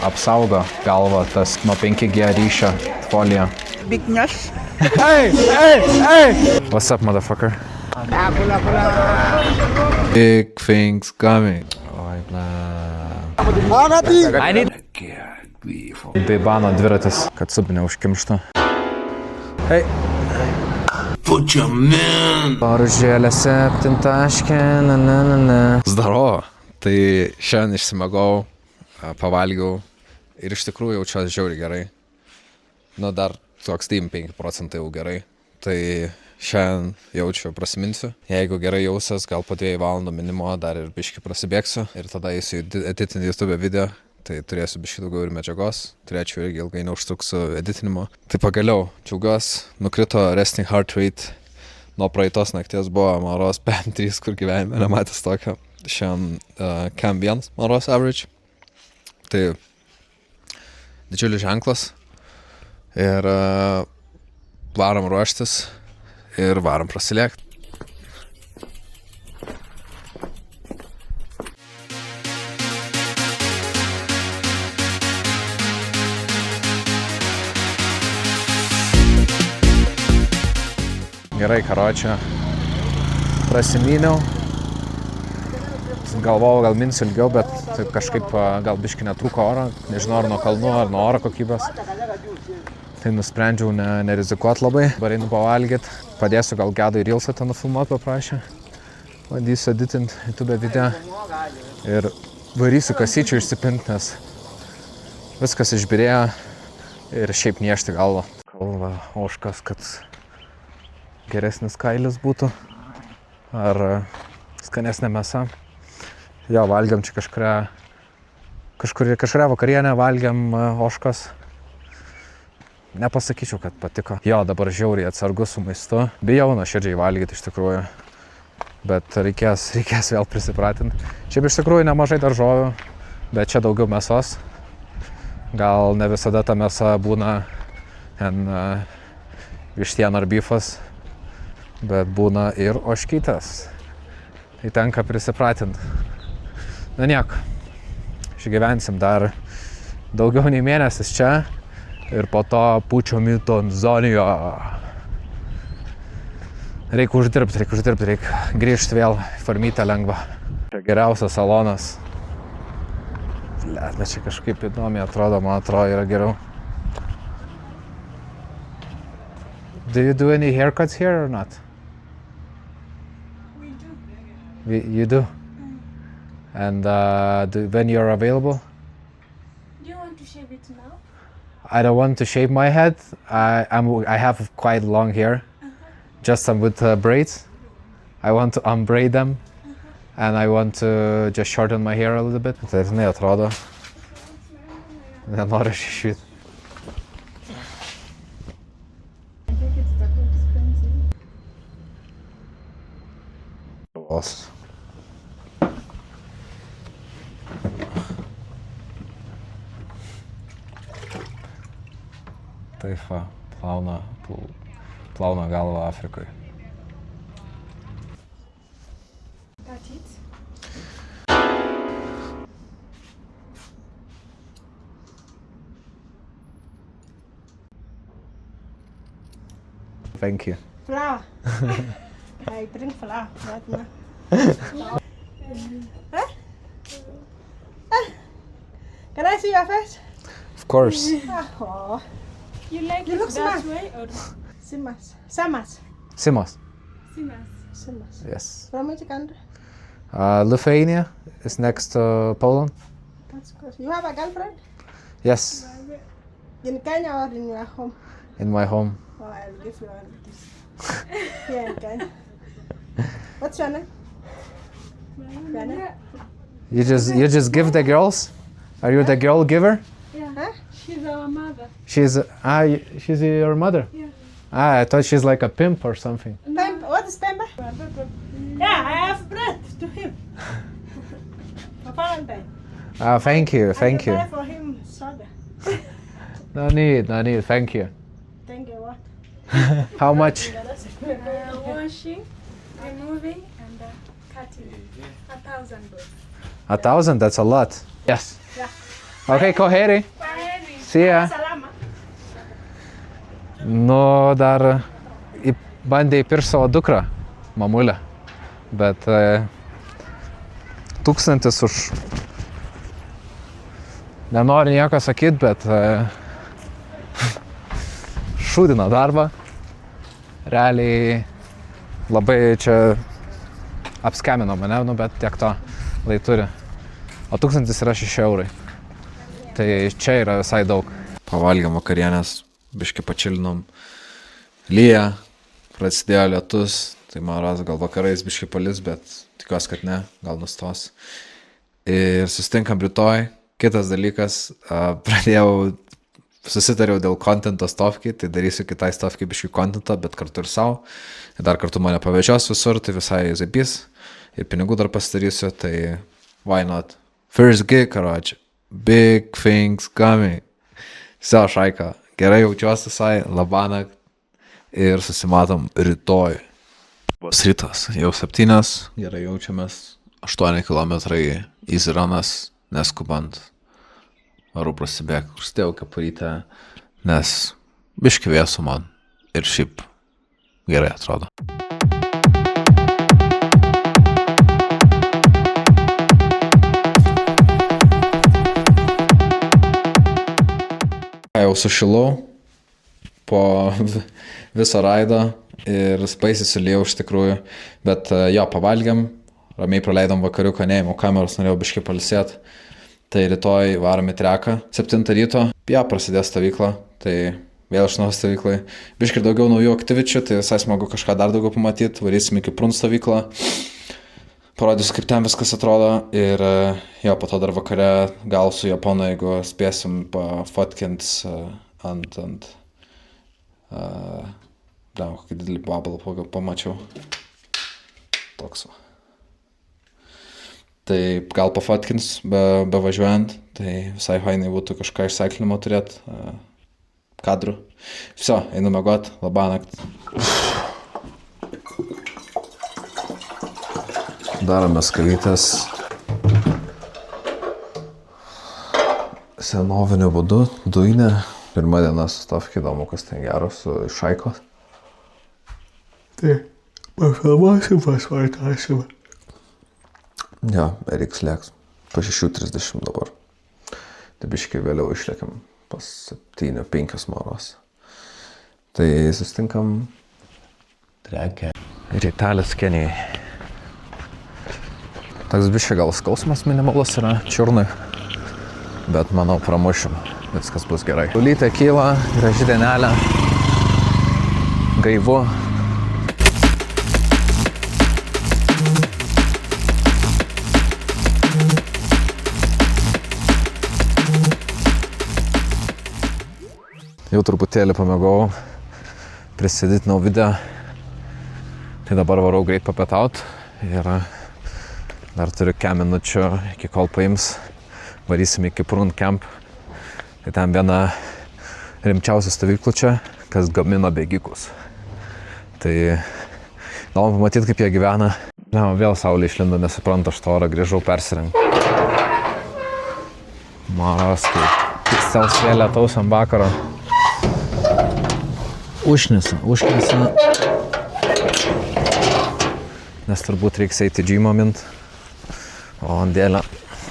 apsaugo galvą tas nuo 5G ryšio folija. Big Nash. Hey! What's up, motherfucker? Big things coming. Oi, bla. I need... Beibano dviratis, kad subė neužkimštų. Hey! Paružėlė 7 taškė, Zdarovo. Tai šiandien išsimegau, pavalgiau ir iš tikrųjų jaučiuosi žiauriai gerai. Nu, dar toks 5% jau gerai. Tai šiandien jaučiu prasiminsiu. Jeigu gerai jausias, gal po 2 valandų minimo dar ir biškį prasibėgsiu. Ir tada eisiu editinti YouTube video. Tai turėsiu biškį daugiau ir medžiagos. Turėčiau irgi ilgai neužtruksiu editinimo. Tai pagaliau, džiaugiuosi, nukrito resting heart rate. Nuo praeitos nakties buvo, man rodos, PM3, kur gyvenime nematęs tokio. Šiandien Cam 1, man rodos, average. Tai didžiulis ženklas. Ir varom ruoštis ir varom prasilėkti. Gerai, karočią. Prasimyniau. Galvojau, gal minsiu ilgiau, bet taip kažkaip gal biškį netrūko oro. Nežinau, ar nuo kalnų, ar nuo oro kokybės. Tai nusprendžiau nerizikuot labai. Dabar einu pavalgyt. Padėsiu gal Gedui Reelsą ten nufilmuot paprašė. Bandysiu editinti YouTube video. Ir varysiu kasyčių išsipint, nes viskas išbirėjo ir šiaip niešti galvą. Kalva ožkas, kad geresnis kailis būtų. Ar skanesnė mėsa. Jo, valgiam čia kažkuria vakarienę valgiam ožkas. Nepasakyčiau, kad patiko. Jo, dabar žiauriai atsargus su maistu. Bijau nuoširdžiai valgyti iš tikrųjų. Bet reikės vėl prisipratinti. Šiaip iš tikrųjų nemažai daržovių, bet čia daugiau mėsos. Gal ne visada ta mėsa būna vištiena ar bifas, bet būna ir ožkytės. Tai tenka prisipratinti. Na nieko, išgyvensim dar daugiau nei mėnesis čia ir po to pučiom į Tanzaniją. Reikia uždirbti, reikia grįžti vėl į farmytę lengvą. Čia geriausias salonas. Bet čia kažkaip įdomiai atrodo, man atrodo yra geriau. Do you do any haircuts here or not? We do. You do? And when you're available? Do you want to shave it now? I don't want to shave my head. I have quite long hair. Just some with braids. I want to unbraid them. And I want to just shorten my hair a little bit. Tai žinai, atrodo. Nenoriu šešvyti. I think it's that expensive. Vos. Taip va, plauna galvą Afrikoje. That's it. Thank you. Flour. I drink flour right now. Can I see your face? Of course. Oh, You like You it look that smart. way or Simas. Samas. Simos. Simas? Simas. Yes. From which country? Lithuania is next to Poland. That's good. You have a girlfriend? Yes, In Kenya or in your home? in my home. Oh, I'll give you all this. Here in Kenya. What's your name? Your name? You just give the girls? Are you the girl giver? Yeah. Huh? She's our mother. She's your mother? Yeah. I thought she's like a pimp or something. Pemba. What is Pemba? Yeah, I have bread to him. For Valentine. Thank you, thank I you. will buy for him soda. No need, thank you. Thank you, what? How much? Washing, removing, and cutting. 1,000 bucks. 1,000, that's a lot. Yes. Yeah. Okay, Koheri. See ya. Salama. Nu, dar bandė įpirkti savo dukrą, mamulę. Bet 1000 už... Nenoriu nieko sakyti, bet šūdina darbą. Realiai labai čia apskemino mane, nu, bet tiek to, lai turi. O 1000 yra 6 eurai. Tai čia yra visai daug. Pavalgėm vakarienės, biškį pačilinom. Lyja, prasidėjo lietus, tai man rodos gal vakarais biškį palis, bet tikiuosi, kad ne, gal nustos. Ir susitinkam rytoj. Kitas dalykas, susitariau dėl kontento stofkiai, tai darysiu kitai stofkiai biškį kontentą, bet kartu ir savo. Ir dar kartu mane pavežios visur, tai visai zaipys. Ir pinigų dar pasidarysiu, tai why not? First gig, karoči. Big things coming. Visi šaika. Gerai jaučiuosi visai, labanakt. Ir susimatom rytoj. Bus rytas, jau 7. Gerai jaučiamės. 8 km easy runas, neskubant. Varu prasibėg, užsidėjau kepurytę, nes biškį vėsu man ir šiaip gerai atrodo. Jau sušilau po viso raido ir spaisiai sulėjau iš tikrųjų, bet jo, pavalgiam, ramiai praleidom vakariuką, neėmiau kameros, norėjau biškį palisėti. Tai rytoj varom į treką, 7 ryto, ja, prasidės stovykla, tai vėl iš naujo stovyklai. Biškį daugiau naujų aktyvičių, tai visai smagu kažką dar daugiau pamatyti, varysim iki Prun stovyklą, parodysiu, kaip ten viskas atrodo ir jo, po to dar vakare gal su Japonu, jeigu spėsim pafotkint ant kokį didelį babalą pamačiau. Toks va. Tai gal pafotkins be važiuojant, tai visai fainai būtų kažką išsaiklinimo turėti kadrų. Viso, einu miegot, labanakt. Darome skavytės senoviniu būdu, dujinė. Pirma diena su stofki, įdomu, kas ten gero su šaikos. Tai pafilmuosim, pasvartasim. Jo, reiks lėks. Po 6:30 dabar. Tai biškai vėliau išlėkiam pas 7-5 moros. Tai susitinkam trekę. Rytelis Kenijai. Toks biškai gal skausmas minimalus yra čiurnui. Bet manau pramušim. Viskas bus gerai. Ulytė kyla, graži dienelė. Gaivu. Jau truputėlį pamėgau, prisidėtinau video, tai dabar varau greit papietaut ir dar turiu 5 minučių iki kol paims, varysim iki Prun Camp, tai ten viena rimčiausia stovyklų čia, kas gamina bėgikus. Tai įdomu pamatyti, kaip jie gyvena. Vėl saulė išlindo, nesuprantu, aš to orą grįžau persirengti. Maras, kaip stels vėl lietaus ant vakaro. Užnisa. Nes turbūt reiks eiti džymo mint. O ant dėlę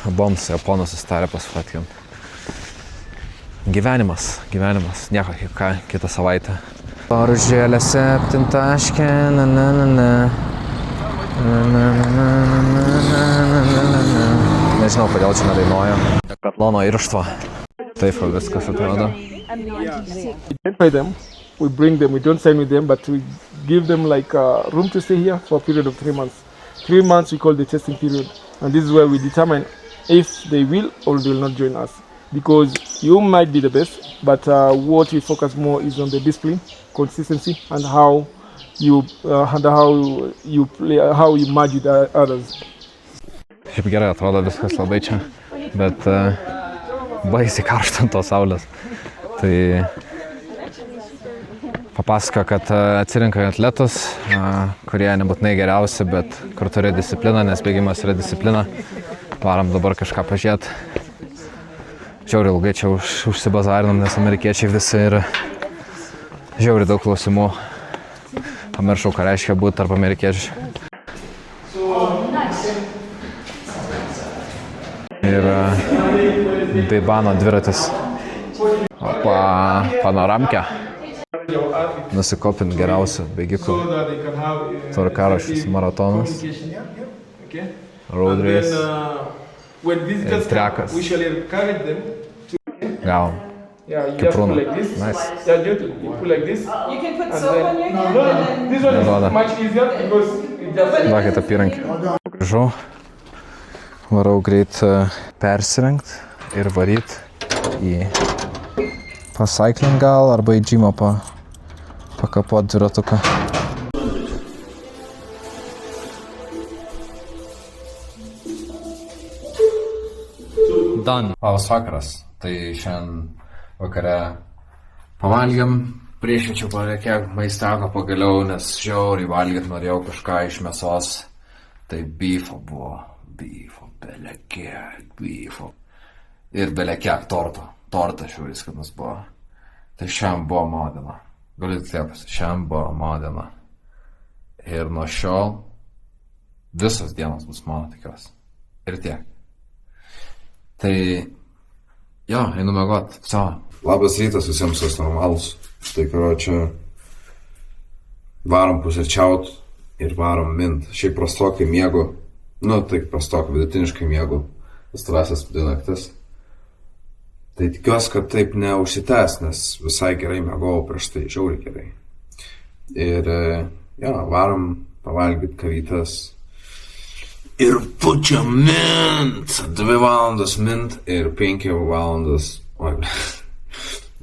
abom su Japonu susitarė pasfatkint. Gyvenimas. Nieko, kaip ką, kitą savaitę. Paružėlė 7 taškė, Nežinau, kodėl čia nedainuoju. Katlono irštva. Taip viskas atrodo. Identify them, we bring them, we don't sign with them, but we give them like a room to stay here for a period of 3 months. 3 months we call the testing period, and this is where we determine if they will or they will not join us. Because you might be the best, but what we focus more is on the discipline, consistency, and how you play, how you merge with others. Šiaip gerai atrodo viskas labai čia, bet baisiai karšta ant tos saulės. Tai papasako, kad atsirinka atletus, kurie nebūtinai geriausi, bet kur turi discipliną, nes bėgimas yra disciplina. Varam dabar kažką pažiūrėti. Žiauriai ilgai čia užsibazarinom, nes amerikiečiai visi ir žiauriai daug klausimų. Pamiršau, ką reiškia būti tarp amerikiečių. Ir Beibano dviratis. Opa, panoramkę. Nusikopint geriausių bėgikų. Tvarkaraštis maratonas. Road race. Ir trekas. Gavom. Kiprūną. Nice. You can put soap on your hand. Neduoda. Duokit apyrankį. Grįžau. Varau greit persirengt ir varyt į pacycling gal arba į džymą pakapot dviratuką. Done. Labas vakaras. Tai šiandien vakare pavalgėm, priešinčiau kiek maisteko pagaliau, nes žiauriai valgyt norėjau kažką iš mėsos. Tai beefo buvo. Beefo. Ir belekiek torto. Tortas žiūris, kad mums buvo. Tai šiandien buvo modena. Galiu tėpas, šiandien buvo modena. Ir nuo šiol visos dienos bus mano, tikiuosi. Ir tiek. Tai, jo, einu miegot. Savo. Labas rytas visiems, kas normalus. Tai, karočią, varom pusryčiaut ir varom mint. Šiaip prastokai miegu. Nu, tai prastokai, vidutiniškai miegu. Pastarąsias 2 naktis. Tai tikiuosi, kad taip neužsitęs, nes visai gerai miegojau prieš tai, žiauriai gerai. Ir, jo, varom pavalgyt kavytės. Ir pučia mint. 2 valandos mint ir 5 valandos... Oi,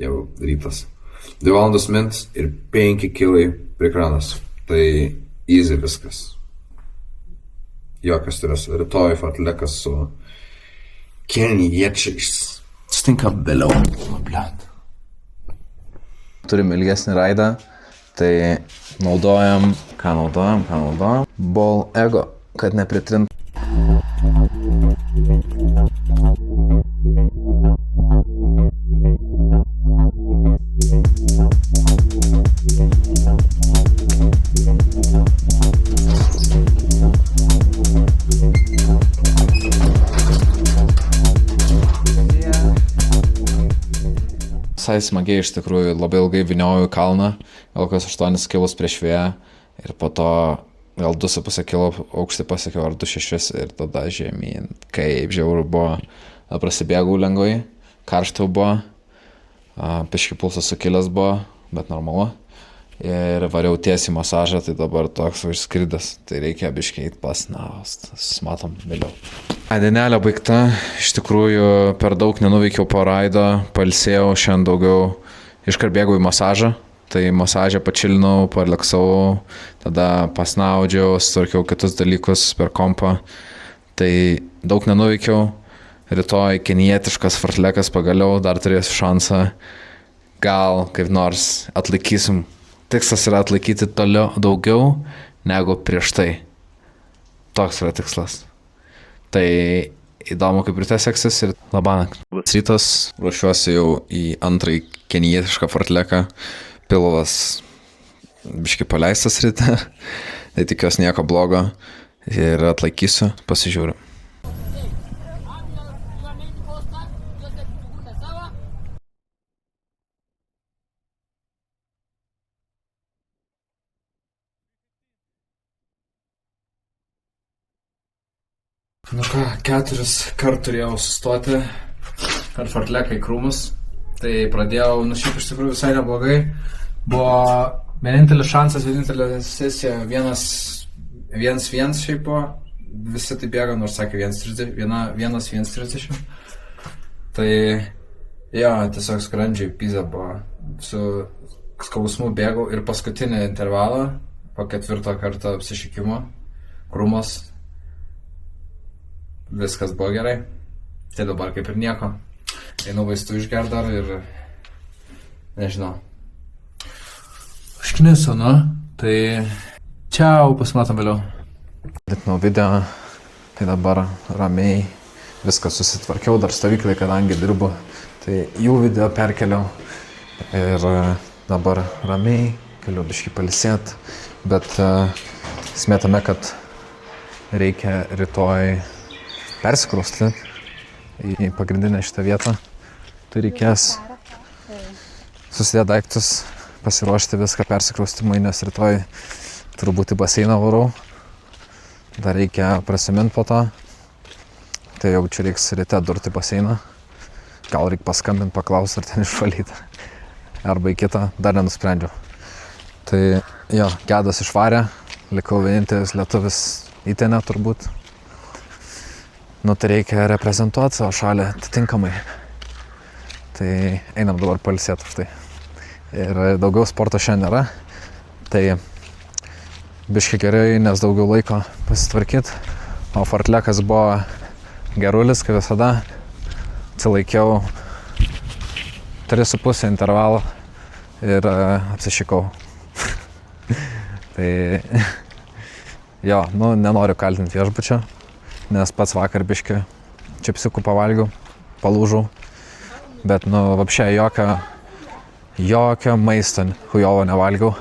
jau rytas. 2 valandos mint ir 5 kilai prikranas. Tai easy viskas. Jokas turės rytoj fartlekas su keniečiais. Stinka vėliau. Blet. Turim ilgesnį raidą, tai naudojam... Ką naudojam? Ball ego, kad nepritrint. Visai smagiai iš tikrųjų, labai ilgai vyniojau į kalną, gal kas 8 kilus prieš vėją ir po to gal 2,5 kilo aukštį pasiekiau ar 2,6 ir tada žemyn, kaip žiauru buvo, prasibėgau lengvai, karšta buvo, biškį pulsas sukilęs buvo, bet normalu. Ir variau tiesiai masažą, tai dabar toks užskridęs, tai reikia biškį eit pasnaust, matom vėliau. Dienelė baigta, iš tikrųjų per daug nenuveikiau po raido, pailsėjau, šiandien daugiau iškart bėgau į masažą, tai masažę pačilinau, parleksavau, tada pasnaudžiau, sutvarkiau kitus dalykus per kompą, tai daug nenuveikiau, rytoj kenietiškas fartlekas pagaliau, dar turėsiu šansą, gal kaip nors atlaikysim. Tikslas yra atlaikyti toliau daugiau negu prieš tai. Toks yra tikslas. Tai įdomu, kaip ryte seksis ir labanakt. Rytas, ruošiuosi jau į antrąjį kenietišką fartleką. Pilvas biškį paleistas ryte. Tai tikiuosi nieko blogo ir atlaikysiu, pasižiūriu. Nu ką, 4 kart turėjau sustoti per fartleką į krūmus, tai pradėjau, šiaip iš tikrųjų visai neblogai, buvo vienintelis šansas, vienintelė sesija, 1-1 šiaip buvo, visi tai bėga, nors sakė 1-1-30, tai jo, tiesiog skrandžiai pizza buvo, su skausmu bėgau ir paskutinį intervalą, po 4 karto apsišikimo, krūmas, viskas buvo gerai, tai dabar kaip ir nieko. Einu vaistų išgert dar ir nežinau. Užknisu, nu, tai čiau, pasimatom vėliau. Litnau video, tai dabar ramiai viską susitvarkiau, dar stovyklai, kadangi dirbu, tai jų video perkeliau ir dabar ramiai, galiu biškį pailsėt, bet esmė tame, kad reikia rytoj persikrausti į pagrindinę šitą vietą, tai reikės susidėti daiktus, pasiruošti viską persikraustimui, nes rytoj turbūt į baseiną varau. Dar reikia prasimint po to. Tai jau čia reiks ryte durti baseiną. Gal reikia paskambinti, paklausti, ar ten išvalyti. Arba į kitą, dar nenusprendžiau. Tai jo, Gedas išvarė, likau vienintelis lietuvis įtenė turbūt. Nu, tai reikia reprezentuoti savo šalį atitinkamai. Tai einam dabar pailsėti už tai. Ir daugiau sporto šiandien nėra. Tai biški gerai, nes daugiau laiko pasitvarkyti. O fartlekas buvo gerulis, kaip visada. Atsilaikiau 3,5 intervalą ir apsišikau. Tai jo, nu nenoriu kaltinti viešbučio, nes pats vakar biški čipsiukų pavalgiau, palūžau. Bet nu, vapšė jokio maisto hujovo nevalgiau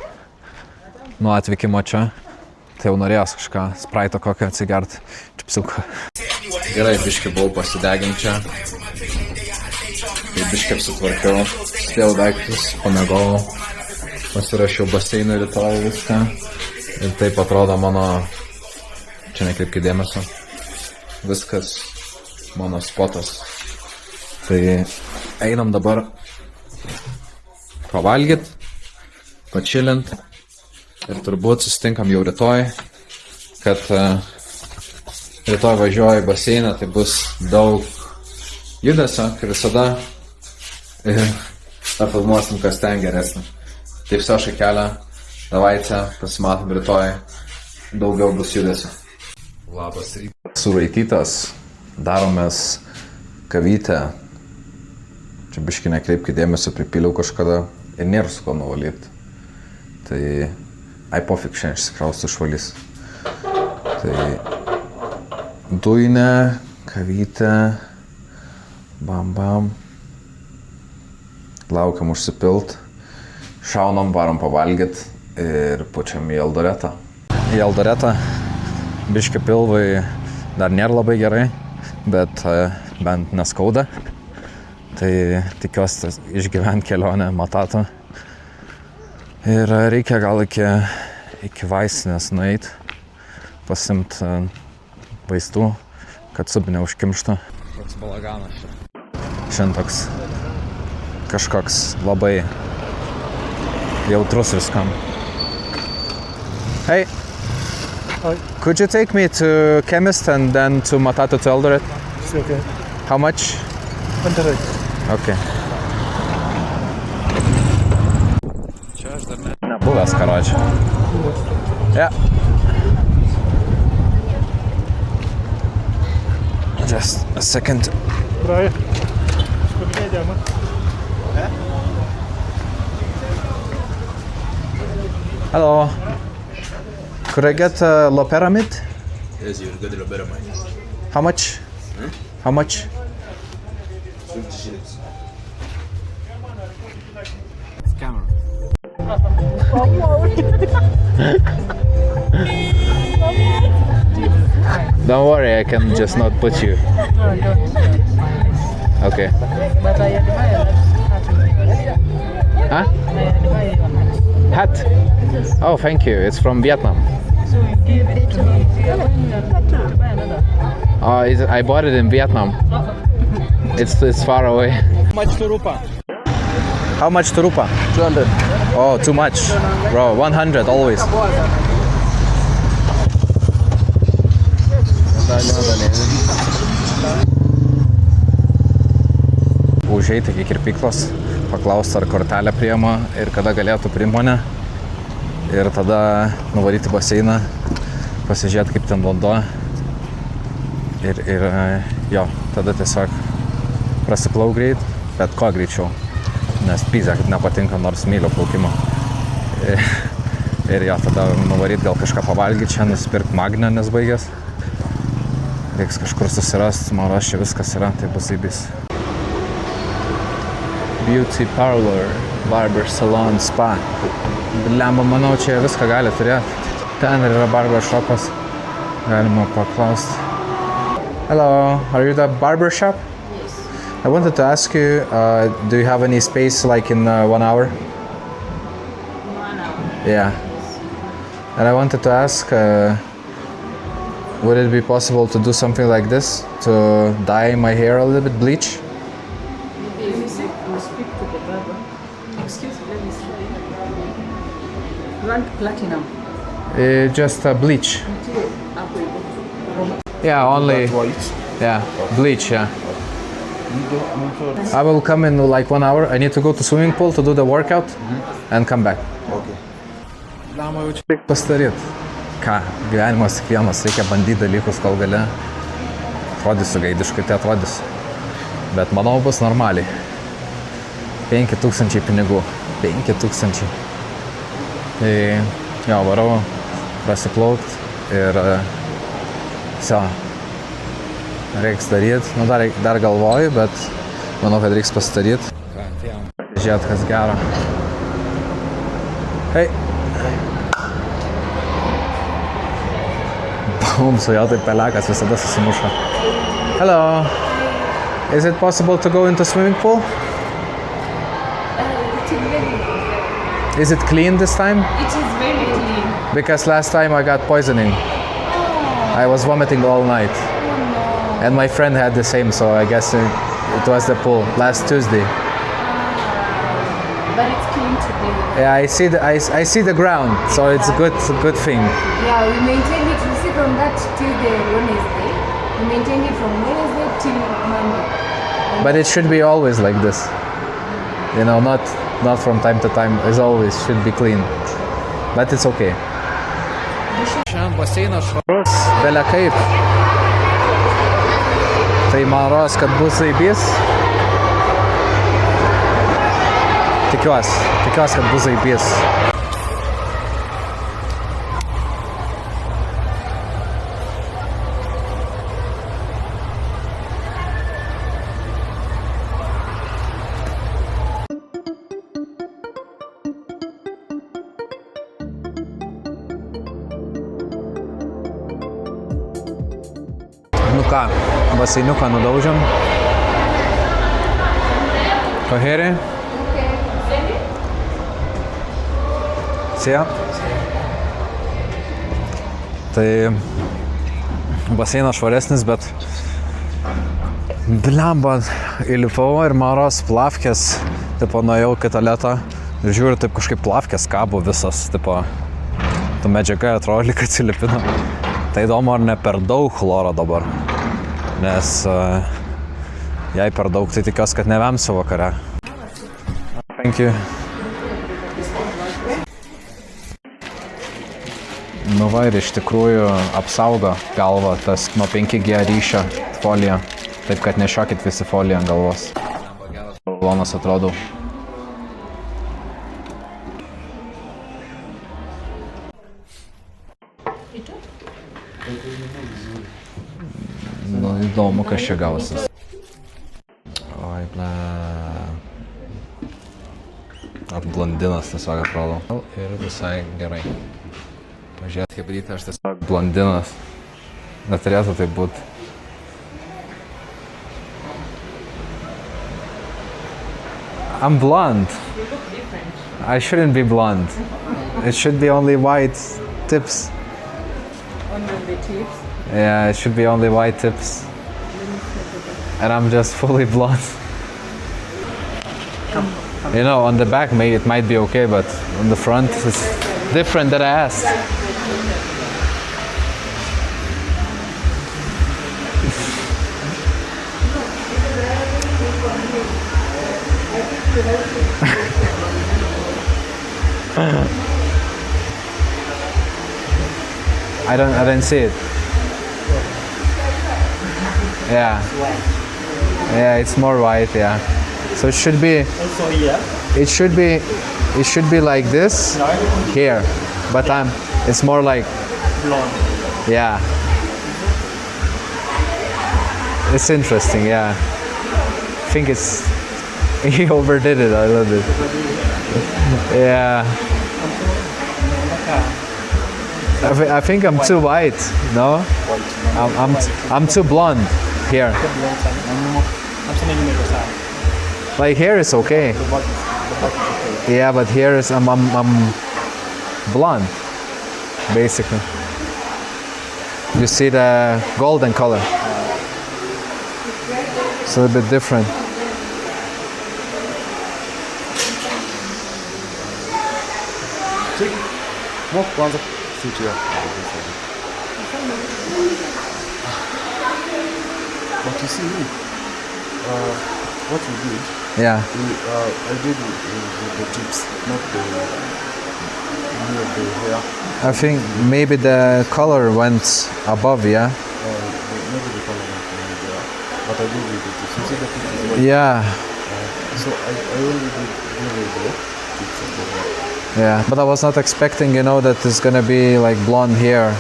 nuo atvykimo čia. Tai jau norėjęs kažką, spraito kokią atsigert, čipsiuką. Gerai, biškį buvau pasideginti čia. Tai biškį apsitvarkiau, sudėjau daiktus, pamėgojau, pasirašiau baseinui rytoj viską. Ir taip atrodo mano, čia nekreipkite dėmesio, viskas mano spotas. Tai einam dabar pavalgyt, pačilint ir turbūt susitinkam jau rytoj, kad rytoj važiuoju į baseiną, tai bus daug judesio, kaip visada, ir filmuosim, kas ten geresnė. Taip savo šakelę, davaitę, pasimatom rytoj, daugiau bus judesio. Labas rytas. Suraitytas, daromės kavytę. Čia biškį nekreipkite dėmesio, pripiliau kažkada ir nėra su ko nuvalyti. Tai, pofik šiandien išsikrausiu išvalys. Tai, dujinė, kavytė, bam. Laukiam užsipilt, šaunam, varom pavalgyt ir pučiam į Eldoretą. Į Eldoretą biškį pilvai dar nėra labai gerai, bet bent neskauda. Tai tikiuosi išgyventi kelionę Matatu. Ir reikia gal iki vaistinės nueiti, pasimt vaistų, kad subinė užkimštų. Toks balaganas čia. Šiandien toks kažkoks labai jautrus viskam. Hey! Hi. Could you take me to chemist and then to Matatu to Eldoret? It's okay. How much? 100. Okay. Čia aš dar nebuvęs, karoči. Yeah. Just a second. Bravo. Сколько идем? Hello. Could I get a Loperamide? Yes, you'll get the Loperamide. How much? How much? 50 shillings. Don't worry, I can just not put you. Okay. But I admire that. Huh? I admire your hat. Hat? Oh, thank you. It's from Vietnam. So you gave it to me. So you're going to buy another. I bought it in Vietnam. It's far away. How much to rupa? How much to rupa? 200. Oh, too much. Bro, 100 always. Užeiti iki kirpyklos, paklausti, ar kortelę priima ir kada galėtų priimti mane. Ir tada nuvaryti baseiną, pasižiūrėti, kaip ten vanduo. Ir jo, tada tiesiog prasiplauk greit, bet ko greičiau. Nes pyzė, kad nepatinka nors myliu plaukimo. Ir jo, tada nuvaryti gal kažką pavalgyti čia, nusipirkti magnę, nes baigęs. Reiks kažkur susirasti, Maros čia viskas yra, tai bus zaibys. Beauty parlor, barber salon, spa. Blemba, manau, čia viską gali turėti. Ten yra barber shopas. Galima paklausti. Hello, are you the barber shop? Yes. I wanted to ask you, do you have any space like in 1 hour? 1 hour. Yeah. And I wanted to ask, would it be possible to do something like this? To dye my hair a little bit, bleach? Maybe you speak to the barber. Excuse me, let me see. You want platinum? Just bleach. Until Yeah, only. White. Yeah, bleach, yeah. I will come in like 1 hour. I need to go to swimming pool to do the workout and come back. Okay. Lama jau čia reikia pastaryt. Ką, gyvenimas tik vienas, reikia bandyti dalykus, kol gale. Atrodysiu gaidiškai, tai atrodysiu. Bet manau bus normaliai. 5000 pinigų. 5000. Tai jo, varau prasiplaukt ir viso. Reiks daryt. Nu, dar galvoju, bet manau, kad reiks pasidaryt. Žiūrėt, kas gero. Hei. Bum, su jo taip pelekas visada susimuša. Hello. Is it possible to go into swimming pool? Is it clean this time? It is very clean. Because last time I got poisoning. I was vomiting all night. And my friend had the same, so I guess it was the pool last Tuesday. But it's clean today. Yeah, I see the ground, so it's a good thing. Yeah, we maintain it. You see, from that Tuesday, Wednesday, we maintain it from Wednesday till Monday. But it should be always like this. You know, not from time to time. As always, should be clean. But it's okay. Šiandien baseinas švarus, belia kaip. Tai man rodos, kad bus zaibys. Tikiuosi, kad bus zaibys. Nu ką, baseiniuką nudaužiam. Koheri? Sėja. Tai baseinas švaresnis, bet blemba, įlipau ir maros plavkės, tipo, nuėjau į tualetą ir žiūriu, taip kažkaip plavkės kabo visas, tipo, ta medžiaga atrodo, lyg atsilipino. Tai įdomu, ar ne per daug chloro dabar, nes jei per daug, tai tikiuosi, kad nevemsiu vakare. Thank you. Nu va, ir iš tikrųjų apsaugo galvą tas nuo 5G ryšio folija, taip kad nešiokit visi foliją ant galvos. Lonas atrodau. Nu, įdomu, kas čia gausis. Oi, ble. Blondinas tiesiog atrodo. Ir visai gerai. Pažiūrėt, kaip ryte aš tiesiog blondinas. Neturėtų tai būti. I'm blonde. You look different. I shouldn't be blonde. It should be only white tips. On the tips. Yeah, it should be only white tips. And I'm just fully blonde. You know, on the back it might be okay, but on the front it's different than I asked. I don't see it. Yeah. Yeah, it's more white, yeah. So it should be Also here, it should be like this here. But it's more like blonde. yeah. It's interesting, yeah. I think it's he overdid it a little bit. Yeah. I think I'm too white. No, I'm too blonde here. Like here is okay. Yeah, but here is I'm blonde, basically. You see the golden color. It's a little bit different. But you see, what we did, Yeah. I did the tips, not the hair. I think maybe the color went above, yeah? Maybe the color went there. But I did with the tips. You see the tips is Yeah. so I only did the tips of the hair. Yeah, but I was not expecting, that it's gonna be like blonde here,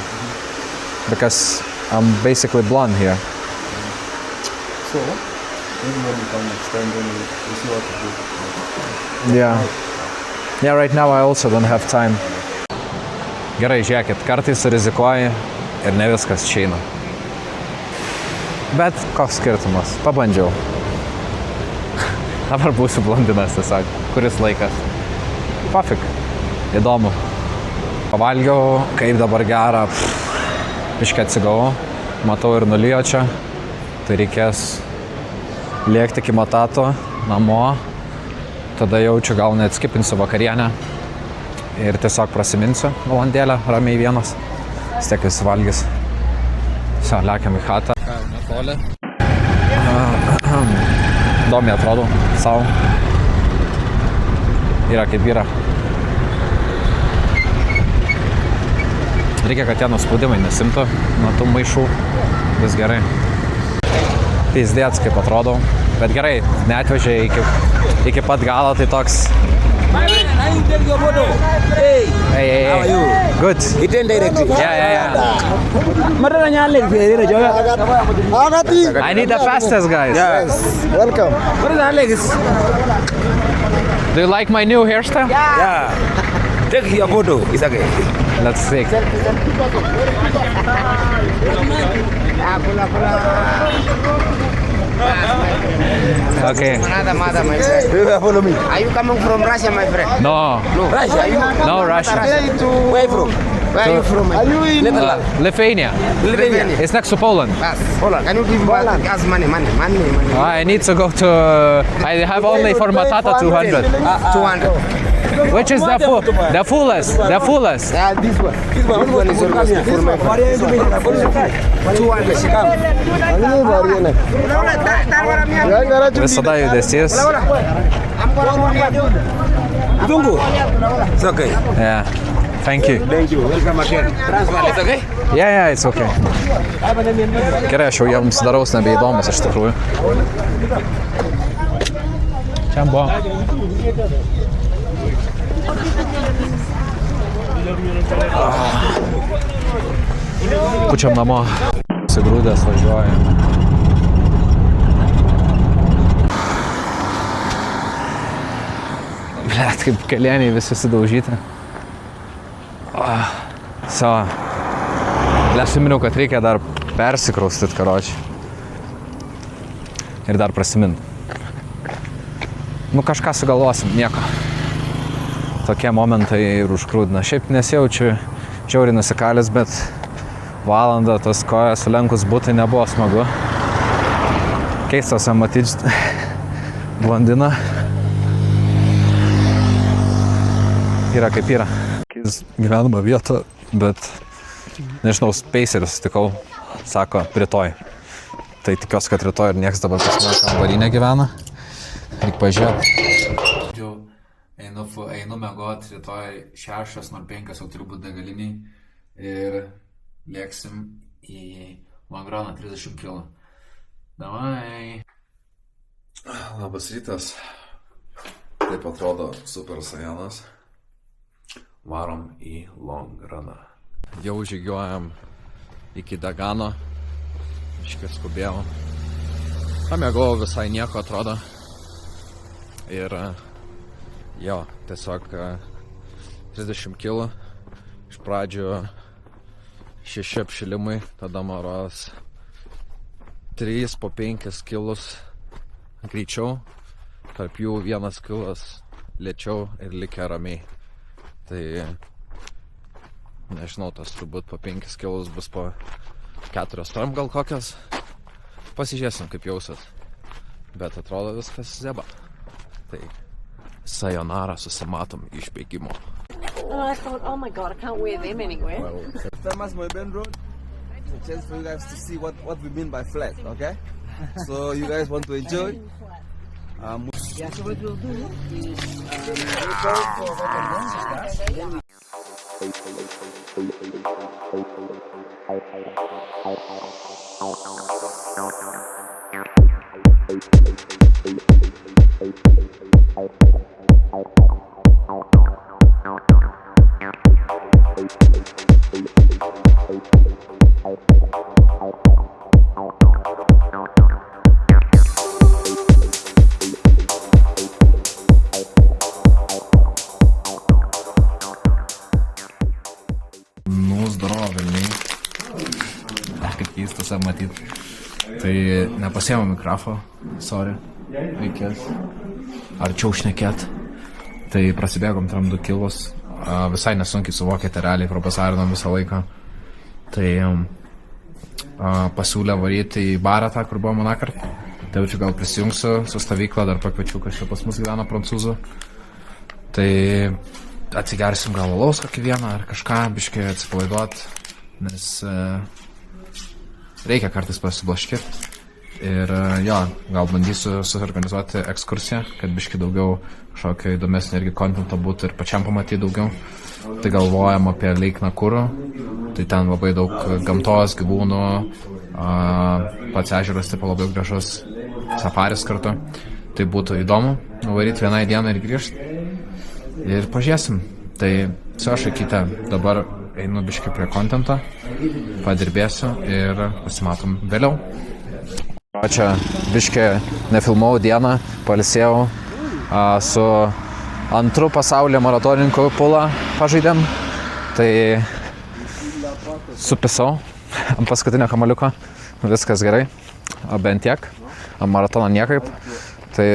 because I'm basically blonde here. So, maybe when you come next time, then you see what to do. Yeah. Yeah, right now I also don't have time. Gerai, žiūrėkit, kartais rizikuoji ir ne viskas išeina. Bet koks skirtumas, pabandžiau. Dabar būsiu blondinas tiesiog, kuris laikas. Pafik, įdomu. Pavalgiau, kaip dabar gera, biškį atsigavau, matau ir nulijo čia, tai reikės lėkti iki Matato, namo, tada jaučiu gal net skipinsiu vakarienę ir tiesiog prasiminsiu valandėlę, ramiai vienas, vis tiek visi valgys. Visi, lekiam į chatą. Netoli. Įdomiai atrodo, savo. Yra kaip yra. Reikia, kad tie nuspaudimai nesimtų nuo tų maišų. Vis gerai. Pizdėts, kaip atrodau. Bet gerai, neatvežė iki pat galo, tai toks... My man, I will take your photo. Hey. Hey. How are you? Good. It ain't directly. Yeah. Alex. I need the fastest, guys. Yes. Welcome. What is Alex? Do you like my new hairstyle? Yeah. Take your photo. It's okay. Let's see. Okay. Mother, my friend. Do you follow me? Are you coming from Russia, my friend? No. Russia? No, Russia. Where from? Where are you from? Are you in Netherlands? Lithuania. Lithuania. It's next to Poland. Yes. Poland. Can you give me gas money? I need to go to... I have only for Matata 200. 200. Which is the fullest? The fullest. Yeah, this one. This one is almost for my friend. 200. Visada judesys. It's okay. Yeah. Thank you. Thank you. Welcome again. Transfer. It's okay? Yeah, it's okay. Gerai, aš jau jiems daraus nebeįdomus iš tikrųjų. Čia buvo. Pučiam namo. Sigrūdės važiuoja. Blet, kaip kelieniai visi sudaužyti. Savo. Prisiminiau, kad reikia dar persikraustyti, karočiui. Ir dar prasimint. Kažką sugalvosim, nieko. Tokie momentai ir užkrūdina. Šiaip nesijaučiu žiauriai nusikalęs, bet valandą tas kojas sulenkus būti nebuvo smagu. Keistas matyti blondiną. Yra kaip yra. Gyvenama vieta, bet nežinau, Spacerį sutikau, sako, rytoj. Tai tikiuosi, kad rytoj ir nieks dabar pas mane kambarinė gyvena. Reik pažiūrėti. Einu miegot, rytoj 6:05 jau turiu būti degaliniai ir lėksim į Langroną 30 km. Davai. Labas rytas. Taip atrodo Super Saiyanas. Varom į Longraną. Jau žygiuojam iki Dagano. Iškai skubėjau. Pamiegojau visai nieko atrodo. Ir jo, tiesiog 30 kg. Iš pradžių 6 apšilimai, tada maros 3 po 5 kilus greičiau, tarp jų 1 kilas lėčiau ir likę ramiai. Tai nežinau, tas turbūt po 5 kilus bus po 4 tom gal kokios. Pasižiūrėsim, kaip jausit. Bet atrodo viskas zeba. Tai sayonara, susimatom iš bėgimo. And I thought, oh my god, I can't wear them anywhere. Famous Moyben Road. A chance for you guys to see what we mean by flat, okay? So you guys want to enjoy? Yeah, so what we'll do is Kaip keistas matyt. Tai nepasiėmau mikrofo, sorry, reikės arčiau šnekėt. Tai prasibėgom tam 2 kilus, visai nesunkiai suvokėte, realiai propasarinom visą laiką. Tai pasiūlė varyti į barą tą, kur buvo monakart. Tai jau čia gal prisijungsiu su stovykla, dar pakviečiu, kas čia pas mus gyvena prancūzų. Tai atsigersim gal alaus kokį vieną ar kažką, biškį atsipalaiduot, nes reikia kartais pasiblaškėti. Ir jo, gal bandysiu suorganizuoti ekskursiją, kad biškį daugiau kažkokio įdomesnio irgi kontento būtų ir pačiam pamatyti daugiau. Tai galvojam apie Lake Nakuru, tai ten labai daug gamtos, gyvūnų, pats ežeras taip labai gražus, safaris kartu. Tai būtų įdomu, nuvaryti vienai dieną ir grįžti. Ir pažiūrėsim. Tai suošakite, dabar einu biškį prie kontento, padirbėsiu ir pasimatom vėliau. Čia biškį nefilmavau dieną, pailsėjau, su antru pasaulio maratoninku pulą pažaidėm, tai supisau ant paskutinio kamaliuko, viskas gerai, bent tiek, ant maratono niekaip. Tai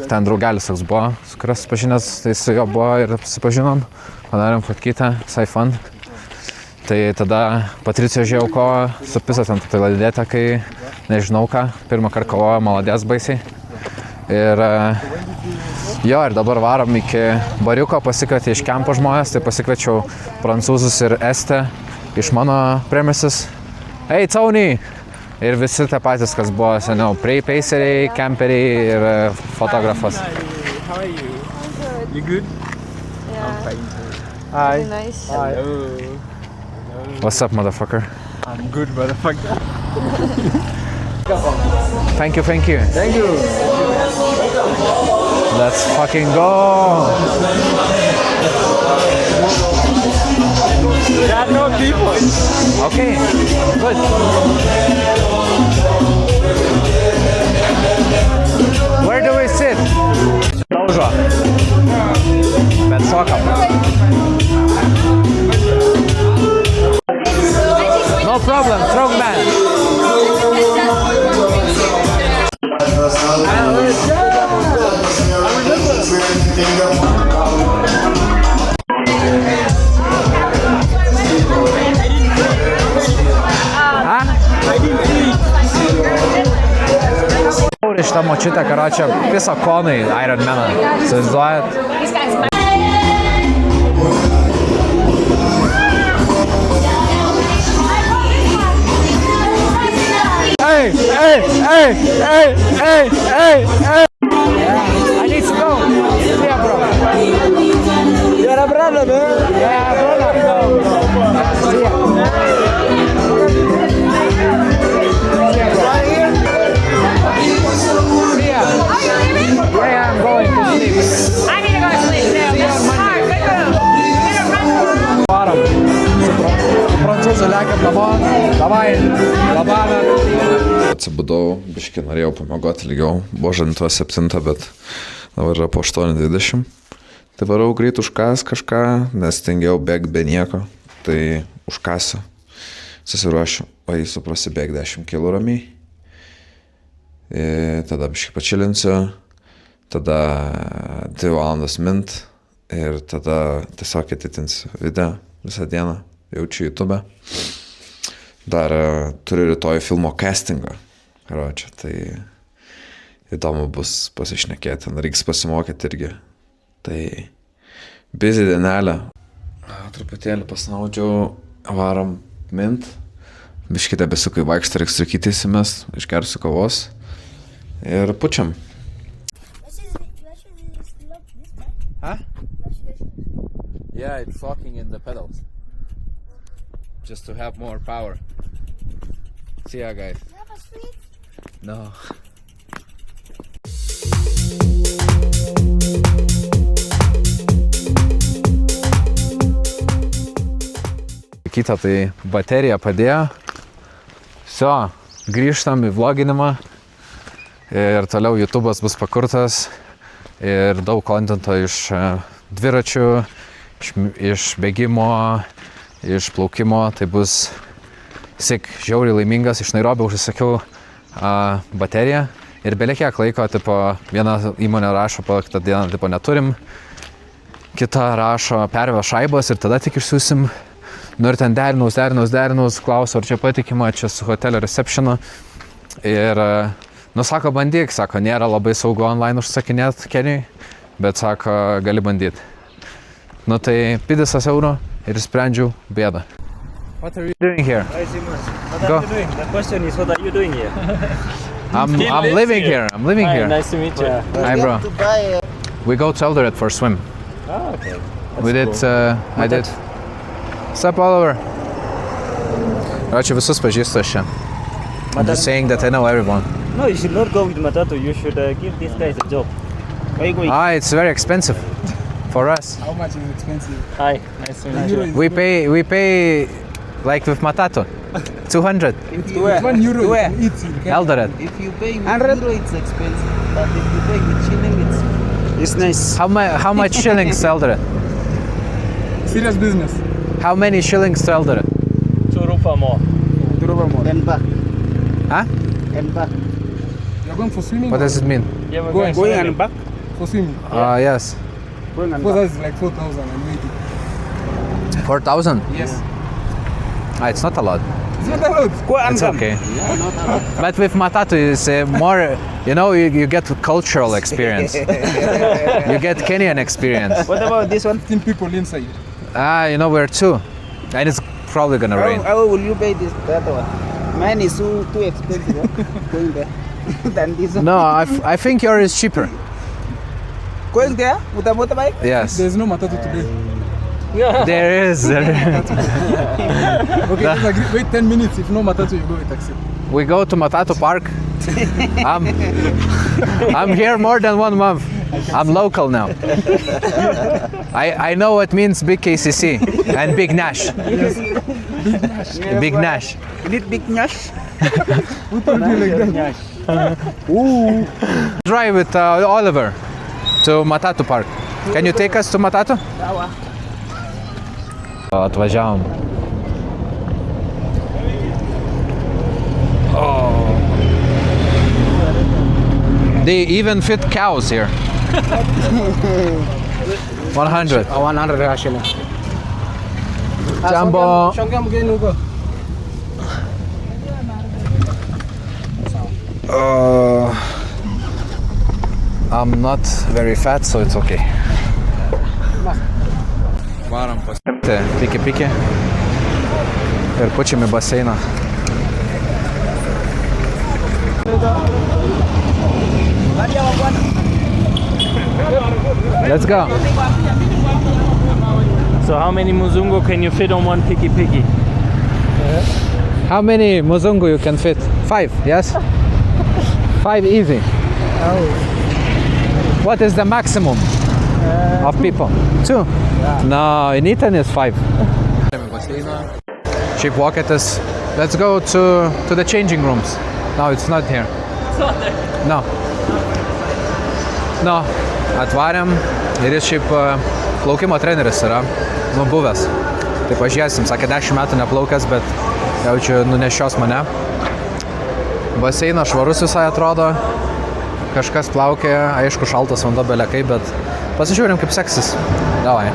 ten draugelis toks buvo, su kurias susipažinęs, tai su jo buvo ir susipažinom, padarėm fotkytę, visai fun. Tai tada Patricija Žiauko supisa ten tai ladėtę, kai nežinau ką, pirmą kartą kovojo, maladės baisiai. Ir jo, ir dabar varom iki bariuko, pasikvietė iš kempo žmonės, tai pasikviečiau prancūzus ir estę iš mano premises. Hey, Tony! Ir visi tie patys, kas buvo seniau, peiseriai, kemperiai ir fotografas. How are you? You good? Yeah. I'm fine. Hi. Really nice. Hi. What's up, motherfucker? I'm good, motherfucker. Thank you, thank you. Thank you. Let's fucking go! There are no people. Okay, good. Where do we sit? Daužo. Bet sokam. No problem, strongman. Šitą močiutę, karočią, piso konai Iron Maną. Įsivaizduojat? Hey, hey, hey, hey, hey, hey, hey! I need to go. Yeah, bro. You're a brother, man. Yeah, brother. See ya. Yeah, I'm going to sleep. I need to go to sleep too. This is hard. Good move. Varom. Su prancūzų lekiam namo. Davai. Labana. Atsibudau biškai norėjau pamiegoti ilgiau, buvo žadintuo 7, bet dabar yra po 8:20. Tai varau greit užkas kažką, nes stengiau bėgti be nieko, tai užkasiu, susiruošiu, o jį suprasi bėgti 10 kg ramiai. Tada biškai pačilinsiu, tada 2 valandas mint ir tada tiesiog atitinsiu video visą dieną, jaučiu YouTube. Dar turiu rytoj filmo castingą, karočią, tai įdomu bus pasišnekėti, reiks pasimokyti irgi. Tai busy dienelė. Truputėlį pasinaudžiau, varom mint. Biškite besukai vaikštą, reiks rūkyti įsimes, išgersiu kavos ir pučiam. Huh? Yeah, it's locking in the pedals. Just to have more power. See ya, guys. You have a sweet? No. Kita tai baterija padėjo. Vsio, grįžtam į vloginimą. Ir toliau YouTube'as bus pakurtas. Ir daug kontento iš dviračių, iš bėgimo, iš plaukimo. Tai bus žiauriai laimingas. Iš Nairobio užsisakiau bateriją. Ir belie kiek laiko, viena įmonė rašo, kitą dieną neturim. Kita rašo, pervė šaibas ir tada tik išsiųsim. Nu ir ten derinus, klausiu, ar čia patikima, čia su hotelio receptionu. Ir, sako, bandyk, sako, nėra labai saugu online užsakinėti Kenijai, bet sako, gali bandyti. Tai 50 eurų ir sprendžiau bėdą. What are you doing here? What are you doing? The question is, what are you doing here? I'm living here. Hi, nice to meet you. Hi, bro. We go to Eldoret for a swim. Oh, okay. We did, I did. Sup, Oliver? Ačiū, visus pažįstu aš čia. I'm just saying that I know everyone. No, you should not go with Matatu. You should give these guys a job. Where are you going? It's very expensive for us. How much is expensive? Hi, nice to meet you. We pay like with Matatu, 200. It's 1 euro. Where? Eldoret. If you pay with euro, it's expensive. But if you pay with shilling, it's nice. How much shillings to Eldoret? Serious business. How many shillings to Eldoret? 2 rupees more. 2 rupees more. And back. Huh? And back. You're going for swimming? What does it mean? Yeah, we're going and back. For swimming? Yes. Going and For back. us, it's like 4,000 and waiting. 4,000? Yes. It's not a lot. It's not a lot. Go and It's come. okay. But with Matatu, it's more, you get cultural experience. You get Kenyan experience. What about this one? 15 people inside. We're 2. And it's probably gonna rain. How will you pay this the other one? Mine is too expensive going there than this one. No, I think yours is cheaper. Going there with a motorbike? Yes. There's no Matatu today. There is. Okay, just agree. Wait 10 minutes. If no Matatu, you go with taxi. We go to Matatu Park. I'm here more than 1 month. I'm local now. I know what means big KCC and big Nash. Big Nash. You need big Nash? Who told you like that? Drive with Oliver to Matatu Park. Can you take us to Matatu? Atvažiavom. They even fit cows here. 100. 100 shillings. Jumbo. I'm not very fat, so it's okay. Varom pasiimti piki ir pučiam į baseiną. Let's go. So how many Muzungu can you fit on one piki? How many Muzungu you can fit? 5, yes? 5 easy. What is the maximum of people? 2? No, in Iten is 5. Šiaip vokietis. Let's go to the changing rooms. No, it's not here. No. No, atvarėm ir jis šiaip plaukimo treneris yra, buvęs. Tai pažiūrėsim, sakė 10 metų neplaukęs, bet jaučiu nunešios mane. Baseinas švarus visai atrodo, kažkas plaukė, aišku šaltas vanduo belekai, bet pasižiūrim kaip seksis. Davai.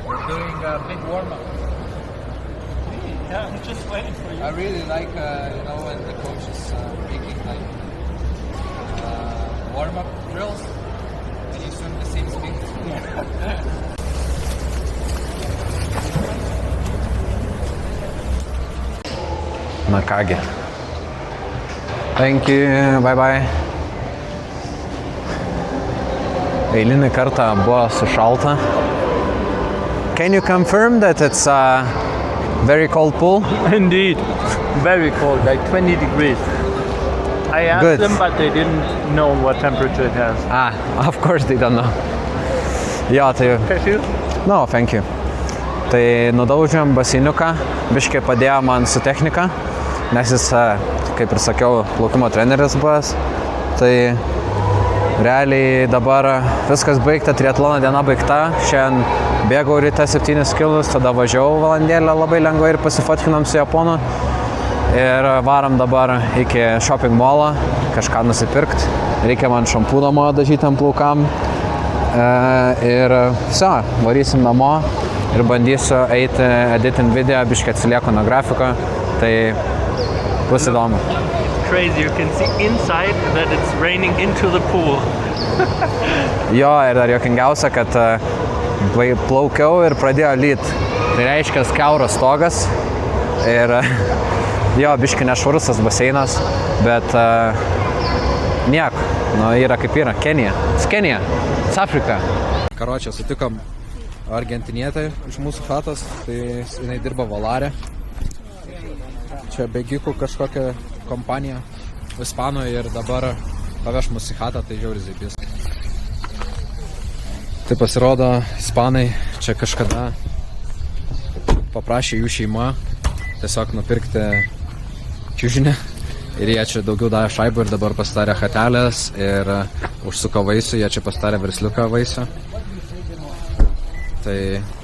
We're doing a big warm-up. Yeah, I'm just waiting for you. I really like, when the coach is making warm-up drills and you swim the same speed. Na kągi. Thank you, bye bye. Eilinį kartą buvo sušalta. Can you confirm that it's a very cold pool? Indeed. Very cold, like 20 degrees. I asked Good. them, but they didn't know what temperature it has. Of course they don't know. Jo, tai... Thank you. No, thank you. Tai nudaužiam baseiniuką, biškai padėjo man su technika, nes jis, kaip ir sakiau, plaukimo treneris buvęs. Tai realiai dabar viskas baigta, triatlono diena baigta. Šiandien bėgau ryte 7 kilus, tada važiavau valandėlę labai lengvai ir pasifotkinom su Japonu. Ir varam dabar iki shopping molo kažką nusipirkt. Reikia man šampūno mano dažytam plaukam. Ir viso, varysim namo ir bandysiu eiti editin video, biškai atsilieku nuo grafiko. Tai bus įdomu. Crazy, you can see inside that it's raining into the pool. Jo, ir dar juokingiausia, kad plaukiau ir pradėjo lyt. Tai reiškia kiauras stogas. Ir jo, biškai nešvarus tas baseinas, bet nieko, yra kaip yra, Kenija, it's Afrika. Karočią, sutikom argentinietę iš mūsų chatos, tai jinai dirba Valarė. Čia bėgikų kažkokia kompanija Ispanoje ir dabar paveš mus į chatą, tai žiauri zaibys. Tai pasirodo, Ispanai čia kažkada paprašė jų šeima tiesiog nupirkti čiužinį ir jie čia daugiau davė šaibų ir dabar pasidarė chatelės ir užsuko vaisių, jie čia pasidarė versliuką vaisių. Tai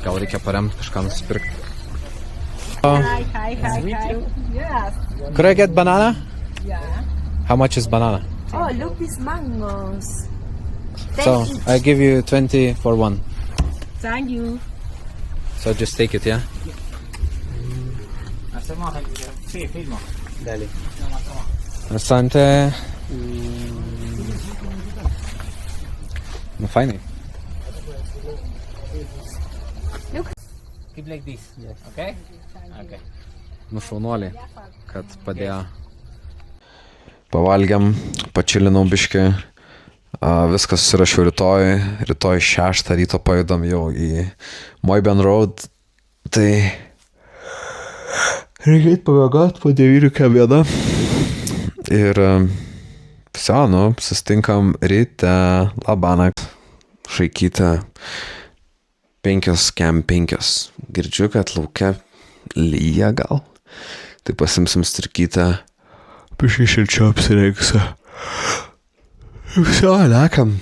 gal reikia paremti kažką nusipirkti. Hi. Yes. Could I get banana? Yeah. How much is banana? Oh, look these mangoes. So, I give you 20 for one. Thank you. So just take it, yeah? Bastante... No fajnie. Keep like this, yes. Okay? Okay. Nu šaunuoliai, kad padėjo. Pavalgiam, pačilinau biškį. Viskas susirašiau rytoj 6 ryto pajudam jau į Moyben Road. Tai reikia pamiegot po 9 viena. Ir viso, susitinkam ryte, labanakt, šaikytę 5:05. Girdžiu, kad lauke lyja gal. Tai pasimsim strikytę, biškai šilčiau apsirengsiu. Viso, lekam.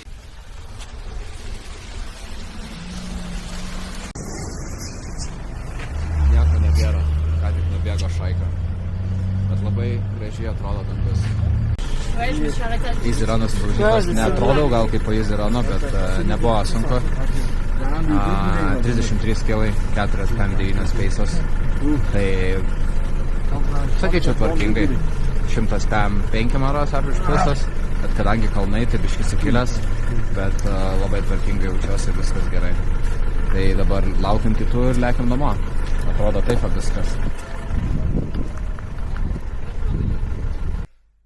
Nieko nebėra, ką tik nubėgo šaika. Bet labai gražiai atrodo dangus. Easy runas važiuotas, neatrodau gal kaip po easy runo, bet nebuvo sunku. 33 kilai, 4,9 peisos. Tai sakyčiau tvarkingai. 105 maros average pulsas. Bet kadangi kalnai, tai biškis įkilęs, bet labai tvarkingai jaučiuosi ir viskas gerai. Tai dabar laukiam kitų ir lekiam namo. Atrodo taip viskas.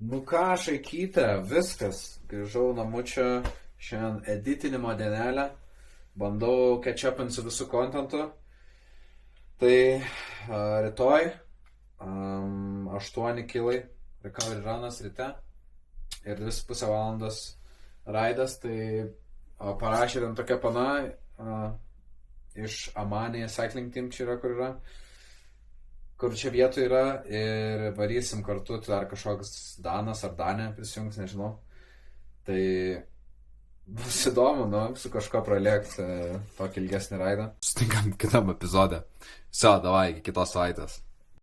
Nu ką, šaikytė, viskas. Grįžau namučio, šiandien editinimo dienelę. Bandau catch-upinti su visų kontentu. Tai rytoj 8 kilai recovery runas ryte. Ir 2,5 valandos raidas, tai parašė ten tokia pana iš Amani Cycling Team, čia yra kur yra. kur čia vietų yra ir varysim kartu, tai dar kažkoks Danas ar Danė prisijungs, nežinau. Tai bus įdomu, nu, su kažko pralėkti tokį ilgesnį raidą. Sutinkam kitam epizode. Davai, iki kitos savaitės.